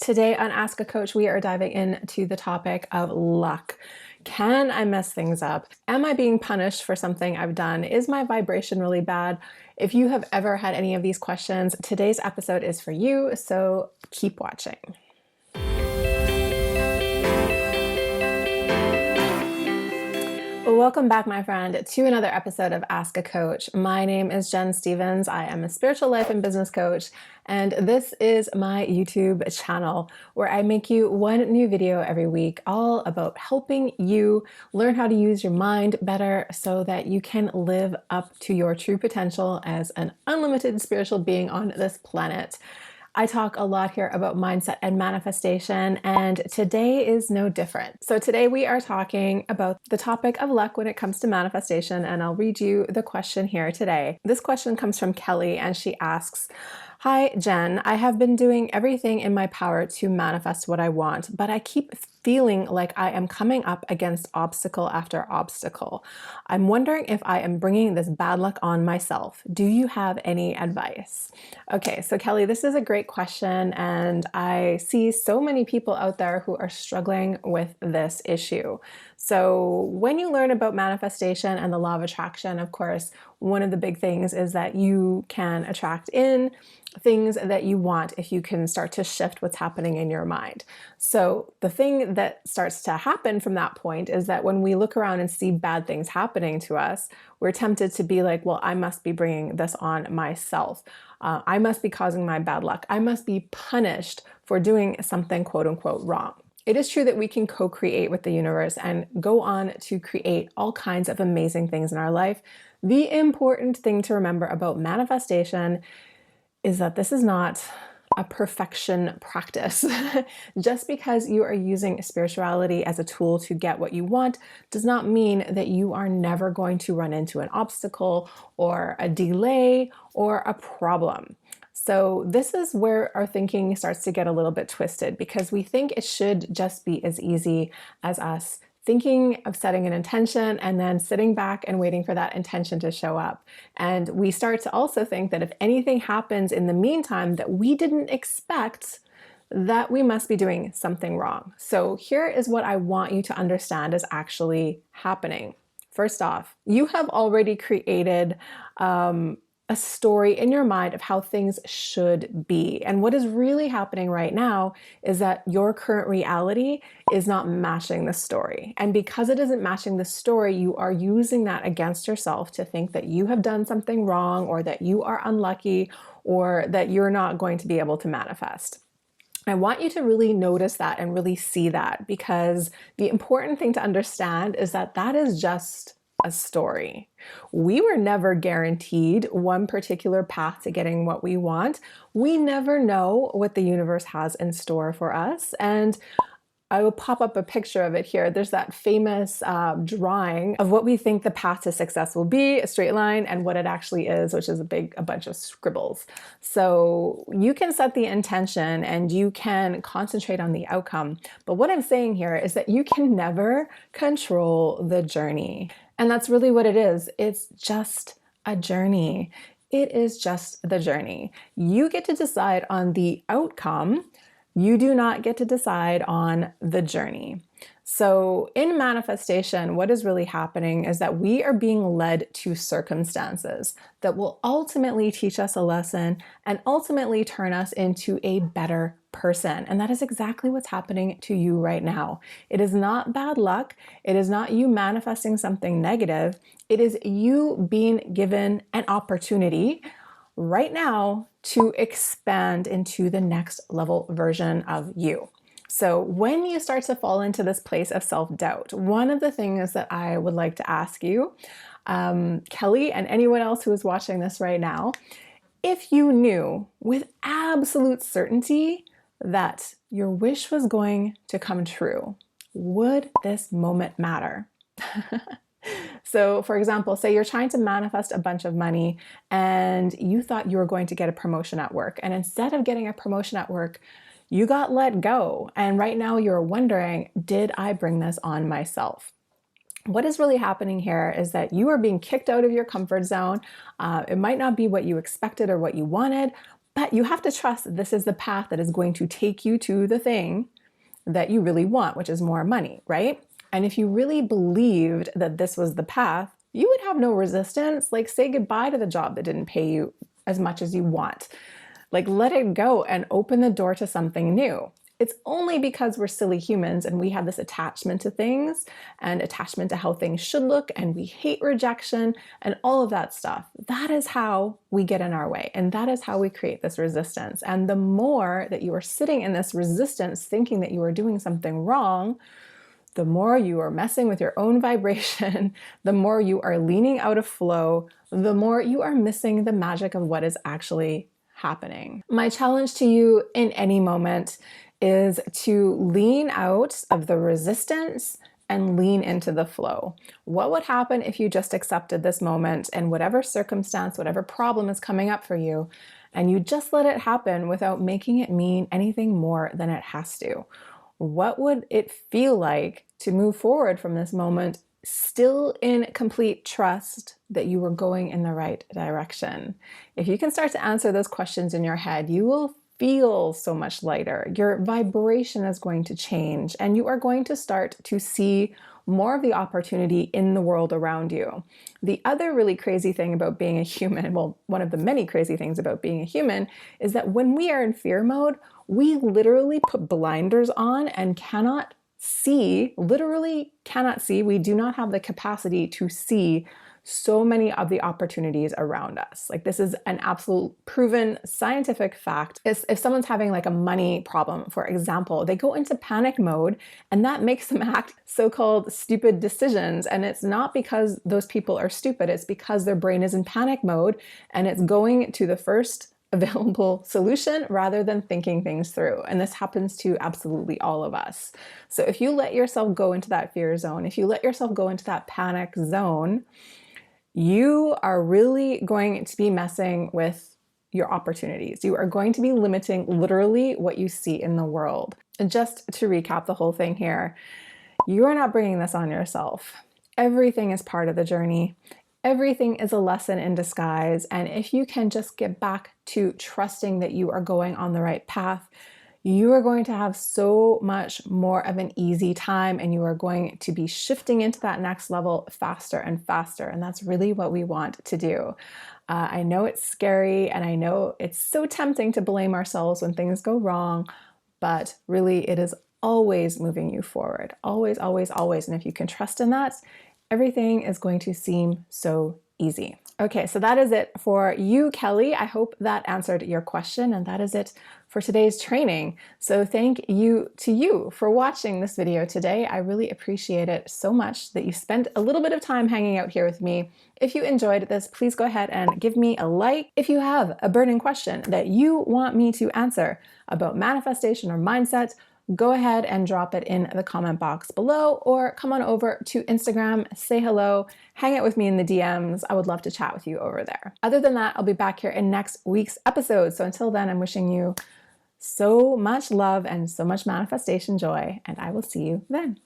Today on Ask a Coach, we are diving into the topic of luck. Can I mess things up? Am I being punished for something I've done? Is my vibration really bad? If you have ever had any of these questions, today's episode is for you, so keep watching. Welcome back, my friend, to another episode of Ask a Coach. My name is Jen Stevens. I am a spiritual life and business coach, and this is my YouTube channel where I make you one new video every week all about helping you learn how to use your mind better so that you can live up to your true potential as an unlimited spiritual being on this planet. I talk a lot here about mindset and manifestation, and today is no different. So today we are talking about the topic of luck when it comes to manifestation, and I'll read you the question here today. This question comes from Kelly, and she asks, "Hi, Jen. I have been doing everything in my power to manifest what I want, but I keep feeling like I am coming up against obstacle after obstacle. I'm wondering if I am bringing this bad luck on myself. Do you have any advice?" Okay, so Kelly, this is a great question, and I see so many people out there who are struggling with this issue. So when you learn about manifestation and the law of attraction, of course, one of the big things is that you can attract in things that you want if you can start to shift what's happening in your mind. So the thing that starts to happen from that point is that when we look around and see bad things happening to us, we're tempted to be like, well, I must be bringing this on myself. I must be causing my bad luck. I must be punished for doing something quote unquote wrong. It is true that we can co-create with the universe and go on to create all kinds of amazing things in our life. The important thing to remember about manifestation is that this is not a perfection practice. Just because you are using spirituality as a tool to get what you want does not mean that you are never going to run into an obstacle or a delay or a problem. So this is where our thinking starts to get a little bit twisted, because we think it should just be as easy as us thinking of setting an intention and then sitting back and waiting for that intention to show up. And we start to also think that if anything happens in the meantime that we didn't expect, that we must be doing something wrong. So here is what I want you to understand is actually happening. First off, you have already created a story in your mind of how things should be. And what is really happening right now is that your current reality is not matching the story. And because it isn't matching the story, you are using that against yourself to think that you have done something wrong, or that you are unlucky, or that you're not going to be able to manifest. I want you to really notice that and really see that, because the important thing to understand is that that is just a story. We were never guaranteed one particular path to getting what we want. We never know what the universe has in store for us. And I will pop up a picture of it here. There's that famous drawing of what we think the path to success will be, a straight line, and what it actually is, which is a bunch of scribbles. So you can set the intention and you can concentrate on the outcome. But what I'm saying here is that you can never control the journey. And that's really what it is. It's just a journey. It is just the journey. You get to decide on the outcome. You do not get to decide on the journey. So in manifestation, what is really happening is that we are being led to circumstances that will ultimately teach us a lesson and ultimately turn us into a better person. And that is exactly what's happening to you right now. It is not bad luck. It is not you manifesting something negative. It is you being given an opportunity right now to expand into the next level version of you. So when you start to fall into this place of self-doubt, one of the things that I would like to ask you, Kelly, and anyone else who is watching this right now, if you knew with absolute certainty that your wish was going to come true, would this moment matter? So for example, say you're trying to manifest a bunch of money and you thought you were going to get a promotion at work. And instead of getting a promotion at work, you got let go. And right now you're wondering, did I bring this on myself? What is really happening here is that you are being kicked out of your comfort zone. It might not be what you expected or what you wanted, But you have to trust that this is the path that is going to take you to the thing that you really want, which is more money, right? And if you really believed that this was the path, you would have no resistance. Like, say goodbye to the job that didn't pay you as much as you want. Like, let it go and open the door to something new. It's only because we're silly humans and we have this attachment to things and attachment to how things should look, and we hate rejection and all of that stuff. That is how we get in our way, and that is how we create this resistance. And the more that you are sitting in this resistance thinking that you are doing something wrong, the more you are messing with your own vibration, the more you are leaning out of flow, the more you are missing the magic of what is actually happening. My challenge to you in any moment is to lean out of the resistance and lean into the flow. What would happen if you just accepted this moment and whatever circumstance, whatever problem is coming up for you, and you just let it happen without making it mean anything more than it has to? What would it feel like to move forward from this moment still in complete trust that you were going in the right direction? If you can start to answer those questions in your head, you will feel so much lighter. Your vibration is going to change, and you are going to start to see more of the opportunity in the world around you. The other really crazy thing about being a human, well, one of the many crazy things about being a human, is that when we are in fear mode, we literally put blinders on and cannot see, literally cannot see. We do not have the capacity to see so many of the opportunities around us. Like, this is an absolute proven scientific fact. If someone's having like a money problem, for example, they go into panic mode, and that makes them act so-called stupid decisions. And it's not because those people are stupid, it's because their brain is in panic mode and it's going to the first available solution rather than thinking things through. And this happens to absolutely all of us. So if you let yourself go into that fear zone, if you let yourself go into that panic zone, you are really going to be messing with your opportunities. You are going to be limiting literally what you see in the world. And just to recap the whole thing here, you are not bringing this on yourself. Everything is part of the journey. Everything is a lesson in disguise. And if you can just get back to trusting that you are going on the right path, you are going to have so much more of an easy time, and you are going to be shifting into that next level faster and faster. And that's really what we want to do. I know it's scary, and I know it's so tempting to blame ourselves when things go wrong, but really it is always moving you forward. Always, always, always. And if you can trust in that, everything is going to seem so easy. Okay, so that is it for you, Kelly. I hope that answered your question, and that is it for today's training. So thank you to you for watching this video today. I really appreciate it so much that you spent a little bit of time hanging out here with me. If you enjoyed this, please go ahead and give me a like. If you have a burning question that you want me to answer about manifestation or mindset, go ahead and drop it in the comment box below, or come on over to Instagram, say hello, hang out with me in the DMs. I would love to chat with you over there. Other than that, I'll be back here in next week's episode. So until then, I'm wishing you so much love and so much manifestation joy, and I will see you then.